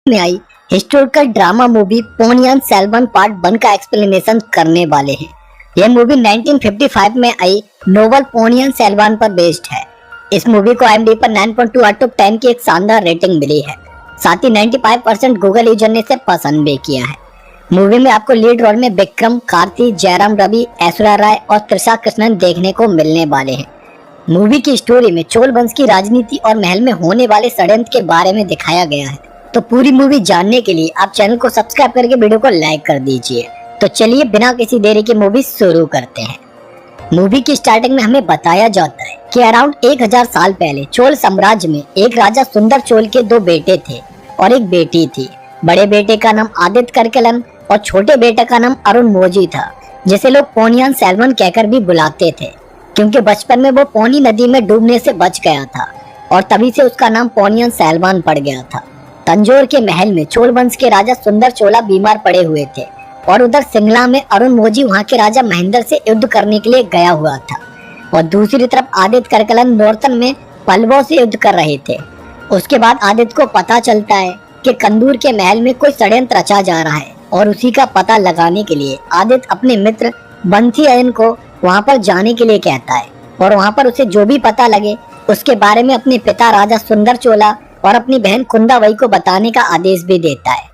में आई historical drama movie Ponniyin Selvan part 1 का एक्सप्लेनेशन करने वाले हैं। यह मूवी 1955 में आई नोवेल पोनियन सेल्वन पर बेस्ड है। इस मूवी को IMDb पर 9.2 आउट ऑफ 10 की एक शानदार रेटिंग मिली है। साथ ही 95% गूगल यूजर ने इसे पसंद भी किया है। मूवी में आपको लीड रोल में विक्रम, कार्ति, जयराम रवि, ऐश्वर्या राय और त्रिशा कृष्णन देखने को मिलने वाले हैं। मूवी की स्टोरी में चोल वंश की राजनीति और महल में होने वाले षड्यंत्र के बारे में दिखाया गया है। तो पूरी मूवी जानने के लिए आप चैनल को सब्सक्राइब करके वीडियो को लाइक कर दीजिए। तो चलिए बिना किसी देरी के मूवी शुरू करते हैं। मूवी की स्टार्टिंग में हमें बताया जाता है कि अराउंड 1000 साल पहले चोल साम्राज्य में एक राजा सुंदर चोल के 2 बेटे थे और एक बेटी थी। बड़े बेटे का नाम आदित्य करकलन और छोटे बेटे का नाम अरुणमोझी था, जिसे लोग पोनियन सेल्वन कहकर भी बुलाते थे, क्योंकि बचपन में वो पोनी नदी में डूबने से बच गया था और तभी से उसका नाम पोनियन सेल्वन पड़ गया था। तंजौर के महल में चोल वंश के राजा सुंदर चोला बीमार पड़े हुए थे और उधर सिंगला में अरुणमोझी वहां के राजा महेंद्र से युद्ध करने के लिए गया हुआ था और दूसरी तरफ आदित्य करकलन नॉर्थन में पल्लवों से युद्ध कर रहे थे। उसके बाद आदित्य को पता चलता है कि कंदूर के महल में कोई षड्यंत्र रचा जा रहा है और उसी का पता लगाने के लिए आदित्य अपने मित्र बंथी अयन को वहां पर जाने के लिए कहता है और वहां पर उसे जो भी पता लगे उसके बारे में अपने पिता राजा सुंदर चोला और अपनी बहन कुंदावई को बताने का आदेश भी देता है।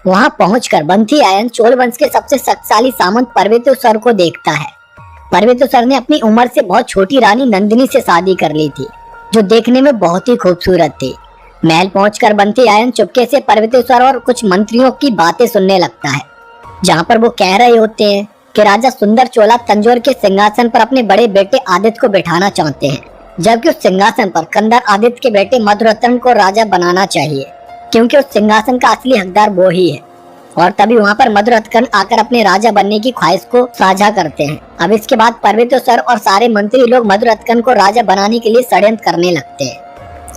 वहां पहुंचकर बंथी आयन चोल वंश के सबसे शक्तिशाली सामंत पर्वतेश्वर को देखता है। पर्वतेश्वर ने अपनी उम्र से बहुत छोटी रानी नंदिनी से शादी कर ली थी, जो देखने में बहुत ही खूबसूरत थी। महल पहुंचकर बंथी आयन चुपके से पर्वतेश्वर और कुछ मंत्रियों की बातें सुनने लगता है, जहां पर वो कह रहे होते हैं कि राजा सुंदर चोला तंजौर के सिंहासन पर अपने बड़े बेटे आदित्य को बिठाना चाहते हैं, जबकि उस सिंहासन पर कंदर आदित्य के बेटे मधुरत्न को राजा बनाना चाहिए, क्योंकि उस सिंहासन का असली हकदार वो ही है। और तभी वहां पर मधुरत्न आकर अपने राजा बनने की ख्वाहिश को साझा करते हैं। अब इसके बाद पर्वतेश्वर और सारे मंत्री लोग मधुरत्न को राजा बनाने के लिए षड्यंत्र करने लगते हैं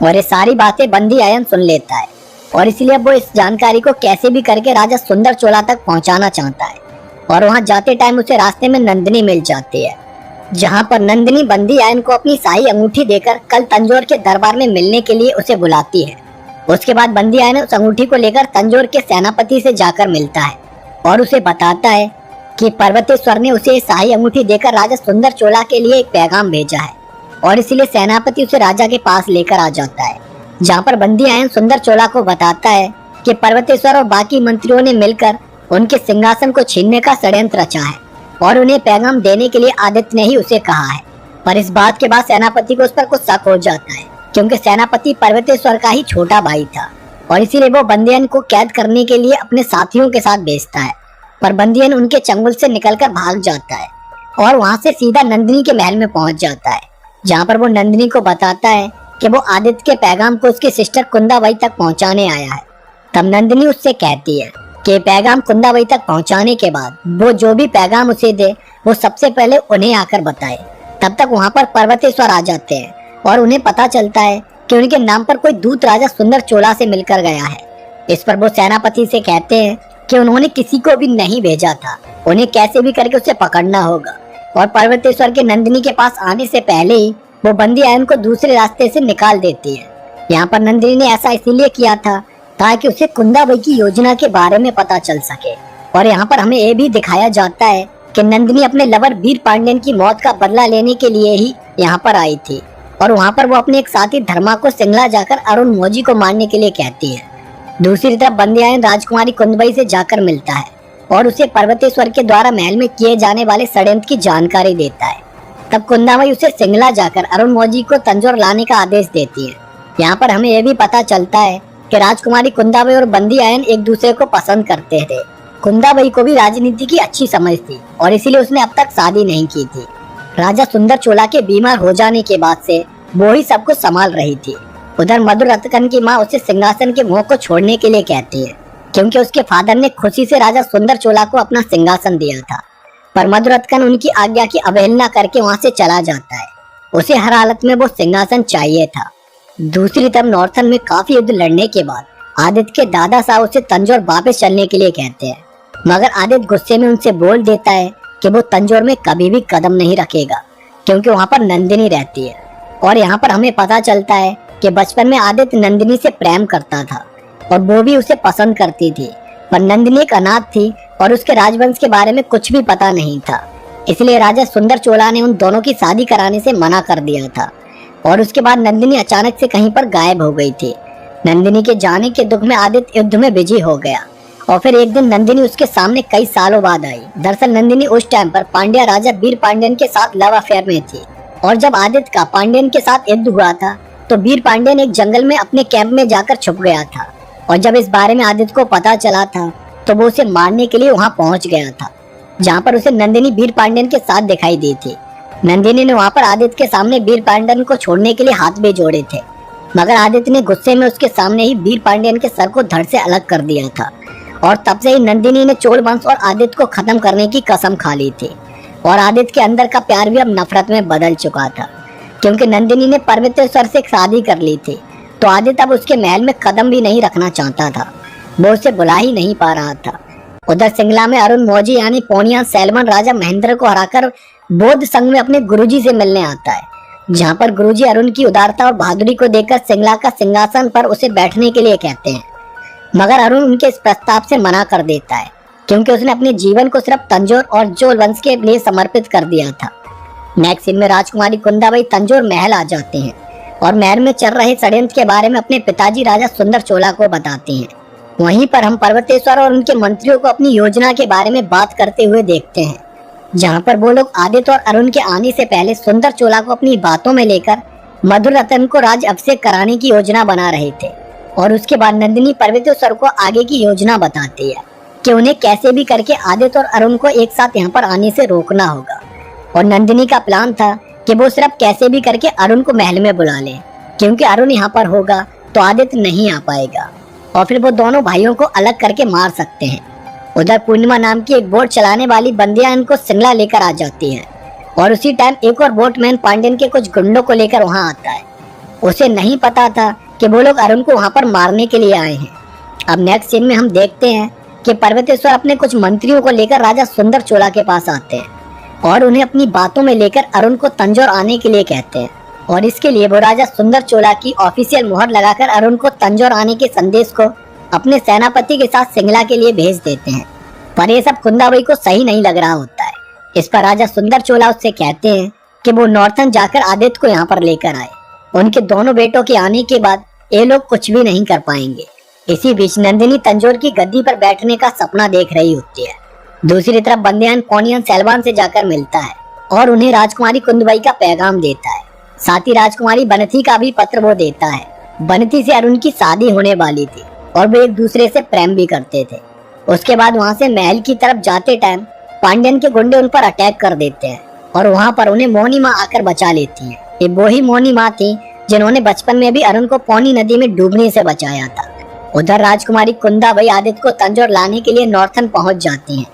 और ये सारी बातें बंदी आयन सुन लेता है और इसलिए वो इस जानकारी को कैसे भी करके राजा सुंदर चोला तक पहुंचाना चाहता है। और वहां जाते टाइम उसे रास्ते में नंदिनी मिल जाती है, जहां पर नंदिनी बंदी आयन को अपनी शाही अंगूठी देकर कल तंजौर के दरबार में मिलने के लिए उसे बुलाती है। उसके बाद बंदी आयन उस अंगूठी को लेकर तंजौर के सेनापति से जाकर मिलता है और उसे बताता है कि पर्वतेश्वर ने उसे शाही अंगूठी देकर राजा सुंदर चोला के लिए एक पैगाम भेजा है और इसलिए सेनापति उसे राजा के पास लेकर आ जाता है, जहाँ पर बंदी आयन सुंदर चोला को बताता है कि पर्वतेश्वर और बाकी मंत्रियों ने मिलकर उनके सिंहासन को छीनने का षड्यंत्र रचा है और उन्हें पैगाम देने के लिए आदित्य ने ही उसे कहा है। पर इस बात के बाद सेनापति को उस पर कुछ शक हो जाता है, क्योंकि सेनापति पर्वतेश्वर का ही छोटा भाई था और इसीलिए वो बंदियन को कैद करने के लिए अपने साथियों के साथ भेजता है। पर बंदियन उनके चंगुल से निकलकर भाग जाता है और वहां से सीधा नंदिनी के महल में पहुंच जाता है, जहां पर वो नंदिनी को बताता है कि वो आदित्य के पैगाम को उसकी सिस्टर कुंदावई तक पहुंचाने आया है। तब नंदिनी उससे कहती है कि पैगाम कुंदावई तक पहुंचाने के बाद वो जो भी पैगाम उसे दे वो सबसे पहले उन्हें आकर बताए। तब तक वहां पर पर्वतेश्वर आ जाते हैं और उन्हें पता चलता है कि उनके नाम पर कोई दूत राजा सुंदर चोला से मिलकर गया है। इस पर वो सेनापति से कहते हैं कि उन्होंने किसी को भी नहीं भेजा था, उन्हें कैसे भी करके उसे पकड़ना होगा। और पर्वतेश्वर के नंदिनी के पास आने से पहले ही वो बंदी आयन को दूसरे रास्ते से निकाल देती है। यहाँ पर नंदिनी ने ऐसा इसीलिए किया था ताकि उसे कुंदावई की योजना के बारे में पता चल सके। और यहाँ पर हमें ये भी दिखाया जाता है कि नंदिनी अपने लवर वीर पांड्यन की मौत का बदला लेने के लिए ही यहाँ पर आई थी और वहाँ पर वो अपने एक साथी धर्मा को सिंगला जाकर अरुणमोझी को मारने के लिए कहती है। दूसरी तरफ बंदी आयन राजकुमारी कुंदबई से जाकर मिलता है और उसे पर्वतेश्वर के द्वारा महल में किए जाने वाले षड्यंत्र की जानकारी देता है। तब कुंदावई उसे सिंगला जाकर अरुणमोझी को तंजौर लाने का आदेश देती है। यहाँ पर हमें यह भी पता चलता है कि राजकुमारी कुंदावई और बंदी आयन एक दूसरे को पसंद करते थे। कुंदावई को भी राजनीति की अच्छी समझ थी और इसीलिए उसने अब तक शादी नहीं की थी। राजा सुंदर चोला के बीमार हो जाने के बाद से वो ही सब कुछ संभाल रही थी। उधर मधुरत्न की माँ उसे सिंहासन के मुंह को छोड़ने के लिए कहती है, क्योंकि उसके फादर ने खुशी से राजा सुंदर चोला को अपना सिंहासन दिया था। पर मधुरत्न उनकी आज्ञा की अवहेलना करके वहां से चला जाता है। उसे हर हालत में वो सिंहासन चाहिए था। दूसरी तरफ नॉर्थन में काफी युद्ध लड़ने के बाद आदित्य के दादा साहब उसे तंजौर वापस चलने के लिए कहते हैं, मगर आदित्य गुस्से में उनसे बोल देता है कि वो तंजौर में कभी भी कदम नहीं रखेगा, क्योंकि वहाँ पर नंदिनी रहती है। और यहाँ पर हमें पता चलता है कि बचपन में आदित्य नंदिनी से प्रेम करता था, और वो भी उसे पसंद करती थी। पर नंदिनी एक अनाथ थी और उसके राजवंश के बारे में कुछ भी पता नहीं था। इसलिए राजा सुंदर चोला ने उन दोनों की शादी कराने से मना कर दिया था। और उसके बाद नंदिनी अचानक से कहीं पर गायब हो गई थी। नंदिनी के जाने के दुख में आदित्य युद्ध में बिजी हो गया और फिर एक दिन नंदिनी उसके सामने कई सालों बाद आई। दरअसल नंदिनी उस टाइम पर पांड्या राजा वीर पांड्यन के साथ लव अफेयर में थी और जब आदित्य का पांड्यन के साथ युद्ध हुआ था तो वीर पांड्यन एक जंगल में अपने कैंप में जाकर छुप गया था। और जब इस बारे में आदित्य को पता चला था तो वो उसे मारने के लिए वहां पहुंच गया था, जहां पर उसे नंदिनी वीर पांड्यन के साथ दिखाई दी थी। नंदिनी ने वहां पर आदित्य के सामने वीर पांड्यन को छोड़ने के लिए हाथ भी जोड़े थे, मगर आदित्य ने गुस्से में उसके सामने ही वीर पांड्यन के सर को धड़ से अलग कर दिया था। और तब से ही नंदिनी ने चोल वंश और आदित्य को खत्म करने की कसम खा ली थी। और आदित्य के अंदर का प्यार भी अब नफरत में बदल चुका था, क्योंकि नंदिनी ने पर्वतेश्वर से शादी कर ली थी। तो आदित्य अब उसके महल में कदम भी नहीं रखना चाहता था, वो उसे बुला ही नहीं पा रहा था। उधर सिंगला में अरुण मौजी यानी पोनियान सैलमन राजा महेंद्र को हराकर बौद्ध संघ में अपने गुरुजी से मिलने आता है, जहाँ पर गुरुजी अरुण की उदारता और बहादुरी को देखकर सिंगला का सिंहासन पर उसे बैठने के लिए कहते हैं। मगर अरुण उनके इस प्रस्ताव से मना कर देता है, क्योंकि उसने अपने जीवन को सिर्फ तंजौर और चोल वंश के लिए समर्पित कर दिया था। नेक्स्ट सीन में राजकुमारी कुंदाबाई तंजौर महल आ जाते हैं और महल में चल रहे षड्यंत्र के बारे में अपने पिताजी राजा सुंदर चोला को बताती हैं। वहीं पर हम पर्वतेश्वर और उनके मंत्रियों को अपनी योजना के बारे में बात करते हुए देखते हैं, जहां पर वो लोग आदित्य और अरुण के आने से पहले सुंदर चोला को अपनी बातों में लेकर मधुर रतन को राज अभिषेक कराने की योजना बना रहे थे। और उसके बाद नंदिनी पर्वतेश्वर को आगे की योजना बताती है कि उन्हें कैसे भी करके आदित्य और अरुण को एक साथ यहाँ पर आने से रोकना होगा। और नंदिनी का प्लान था कि वो सिर्फ कैसे भी करके अरुण को महल में बुला ले, क्योंकि अरुण यहाँ पर होगा तो आदित्य नहीं आ पाएगा और फिर वो दोनों भाइयों को अलग करके मार सकते हैं। उधर पूर्णिमा नाम की एक बोट चलाने वाली बंदियां इनको शिमला लेकर आ जाती है और उसी टाइम एक और बोटमैन पांड्यन के कुछ गुंडों को लेकर वहां आता है। उसे नहीं पता था कि वो लोग अरुण को वहां पर मारने के लिए आए हैं। अब नेक्स्ट सीन में हम देखते हैं कि पर्वतेश्वर अपने कुछ मंत्रियों को लेकर राजा सुंदर चोला के पास आते हैं और उन्हें अपनी बातों में लेकर अरुण को तंजौर आने के लिए कहते हैं। और इसके लिए वो राजा सुंदर चोला की ऑफिशियल मुहर लगाकर अरुण को तंजौर आने के संदेश को अपने सेनापति के साथ सिंगला के लिए भेज देते हैं। पर ये सब कुंदाबाई को सही नहीं लग रहा होता है। इस पर राजा सुंदर चोला उससे कहते हैं कि वो नॉर्थन जाकर आदित्य को यहाँ पर लेकर आए। उनके दोनों बेटों के आने के बाद ये लोग कुछ भी नहीं कर पाएंगे। इसी बीच नंदिनी तंजौर की गद्दी पर बैठने का सपना देख रही होती है। दूसरी तरफ बंदियान पोनियान सैलवान से जाकर मिलता है और उन्हें राजकुमारी कुंदबाई का पैगाम देता है। साथ ही राजकुमारी बनती का भी पत्र वो देता है। बनती से अरुण की शादी होने वाली थी और वो एक दूसरे से प्रेम भी करते थे। उसके बाद वहाँ से महल की तरफ जाते टाइम पांड्यन के गुंडे उन पर अटैक कर देते हैं और वहाँ पर उन्हें मोहनी माँ आकर बचा लेती है। ये वो ही मोहनी माँ थी जिन्होंने बचपन में भी अरुण को पौनी नदी में डूबने से बचाया था। उधर राजकुमारी कुंदाबाई आदित्य को तंजौर लाने के लिए नॉर्थन पहुंच जाती हैं।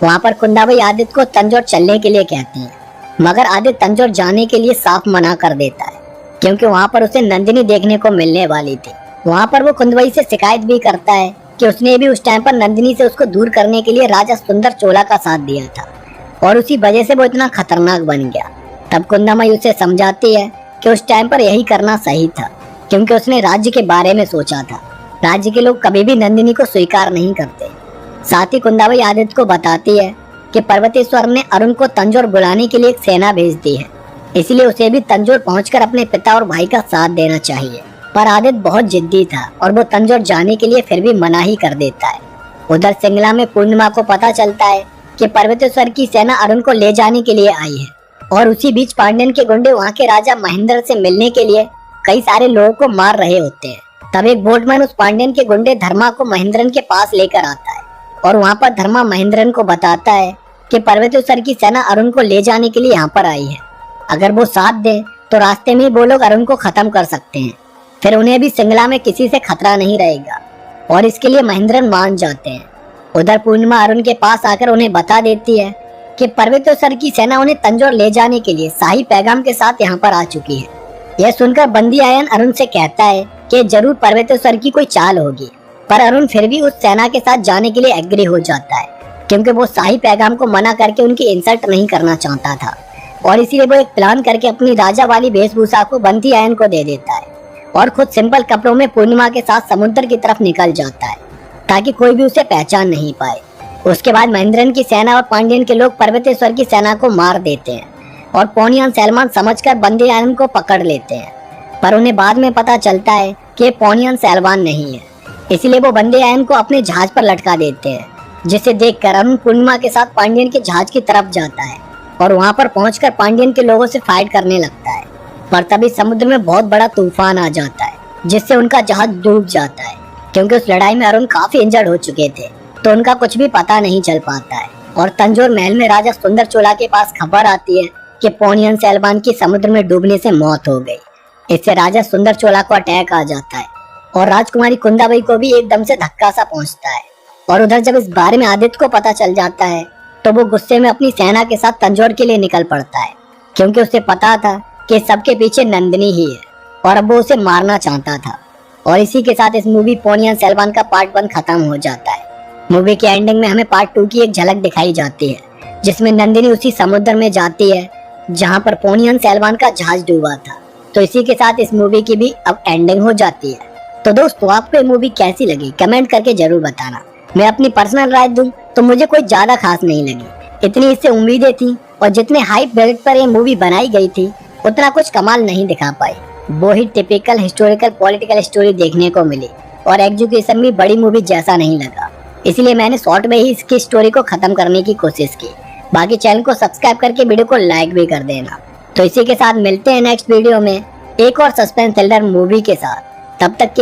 वहाँ पर कुंदाबाई आदित्य को तंजौर चलने के लिए कहती हैं, मगर आदित्य तंजौर जाने के लिए साफ मना कर देता है, क्योंकि वहाँ पर उसे नंदिनी देखने को मिलने वाली थी। वहाँ पर वो कुंदबाई से शिकायत भी करता है कि उसने भी उस टाइम पर नंदिनी से उसको दूर करने के लिए राजा सुंदर चोला का साथ दिया था और उसी वजह से वो इतना खतरनाक बन गया। तब कुंदाबाई उसे समझाती है कि उस टाइम पर यही करना सही था, क्योंकि उसने राज्य के बारे में सोचा था। राज्य के लोग कभी भी नंदिनी को स्वीकार नहीं करते। साथ ही कुंदाबाई आदित्य को बताती है कि पर्वतेश्वर ने अरुण को तंजौर बुलाने के लिए एक सेना भेज दी है, इसलिए उसे भी तंजौर पहुंचकर अपने पिता और भाई का साथ देना चाहिए। पर आदित्य बहुत जिद्दी था और वो तंजौर जाने के लिए फिर भी मना ही कर देता है। उधर सिंगला में पूर्णिमा को पता चलता है कि पर्वतेश्वर की सेना अरुण को ले जाने के लिए आई है और उसी बीच पांड्यन के गुंडे वहाँ के राजा महेंद्र से मिलने के लिए कई सारे लोगों को मार रहे होते हैं। तब एक बोटमैन उस पांड्यन के गुंडे धर्मा को महेंद्रन के पास लेकर आता है और वहाँ पर धर्मा महेंद्रन को बताता है कि पर्वतेश्वर की सेना अरुण को ले जाने के लिए यहाँ पर आई है। अगर वो साथ दे तो रास्ते में वो लोग अरुण को खत्म कर सकते हैं, फिर उन्हें भी सिंगला में किसी से खतरा नहीं रहेगा और इसके लिए महेंद्रन मान जाते हैं। उधर पूर्णिमा अरुण के पास आकर उन्हें बता देती है कि पर्वतेश्वर की सेना उन्हें तंजौर ले जाने के लिए शाही पैगाम के साथ यहाँ पर आ चुकी है। यह सुनकर बंदी आयन अरुण से कहता है कि जरूर पर्वतेश्वर की कोई चाल होगी, पर अरुण फिर भी उस सेना के साथ जाने के लिए एग्री हो जाता है, क्योंकि वो शाही पैगाम को मना करके उनकी इंसल्ट नहीं करना चाहता था और इसीलिए वो एक प्लान करके अपनी राजा वाली वेशभूषा को बंदी आयन को दे देता है और खुद सिंपल कपड़ों में पूर्णिमा के साथ समुद्र की तरफ निकल जाता है ताकि कोई भी उसे पहचान नहीं पाए। उसके बाद महेंद्रन की सेना और पांड्यन के लोग पर्वतेश्वर की सेना को मार देते हैं और पोनियन सैलमान समझकर बंदी आयरन को पकड़ लेते हैं, पर उन्हें बाद में पता चलता है कि पोनियन सैलमान नहीं है। इसलिए वो बंदी आयरन को अपने जहाज पर लटका देते हैं, जिसे देखकर अरुण पूर्णिमा के साथ पांड्यन के जहाज की तरफ जाता है और वहां पर पहुंचकर पांड्यन के लोगों से फाइट करने लगता है। पर तभी समुद्र में बहुत बड़ा तूफान आ जाता है, जिससे उनका जहाज डूब जाता है। क्योंकि उस लड़ाई में अरुण काफी इंजर्ड हो चुके थे, तो उनका कुछ भी पता नहीं चल पाता है। और तंजौर महल में राजा सुंदर चोला के पास खबर आती है कि पोनियन सैलमान की समुद्र में डूबने से मौत हो गई। इससे राजा सुंदर चोला को अटैक आ जाता है और राजकुमारी कुंदाबाई को भी एकदम से धक्का सा पहुंचता है। और उधर जब इस बारे में आदित्य को पता चल जाता है तो वो गुस्से में अपनी सेना के साथ तंजौर के लिए निकल पड़ता है, क्योंकि उसे पता था कि सबके पीछे नंदिनी ही है और अब वो उसे मारना चाहता था। और इसी के साथ इस मूवी पोनियन सैलमान का पार्ट 1 खत्म हो जाता है। मूवी की एंडिंग में हमें पार्ट 2 की एक झलक दिखाई जाती है, जिसमें नंदिनी उसी समुद्र में जाती है जहां पर पोनियन सैलमान का जहाज डूबा था। तो इसी के साथ इस मूवी की भी अब एंडिंग हो जाती है। तो दोस्तों, आपको ये मूवी कैसी लगी कमेंट करके जरूर बताना। मैं अपनी पर्सनल राय दूं तो मुझे कोई ज्यादा खास नहीं लगी। इतनी इससे उम्मीदें थी और जितने हाइप बेल्ट पर ये मूवी बनाई गई थी उतना कुछ कमाल नहीं दिखा पाई। वो ही टिपिकल हिस्टोरिकल पॉलिटिकल स्टोरी देखने को मिली और एग्जीक्यूशन भी बड़ी मूवी जैसा नहीं लगा। इसलिए मैंने शॉर्ट में ही इसकी स्टोरी को खत्म करने की कोशिश की। बाकी चैनल को सब्सक्राइब करके वीडियो को लाइक भी कर देना। तो इसी के साथ मिलते हैं नेक्स्ट वीडियो में एक और सस्पेंस थ्रिलर मूवी के साथ। तब तक के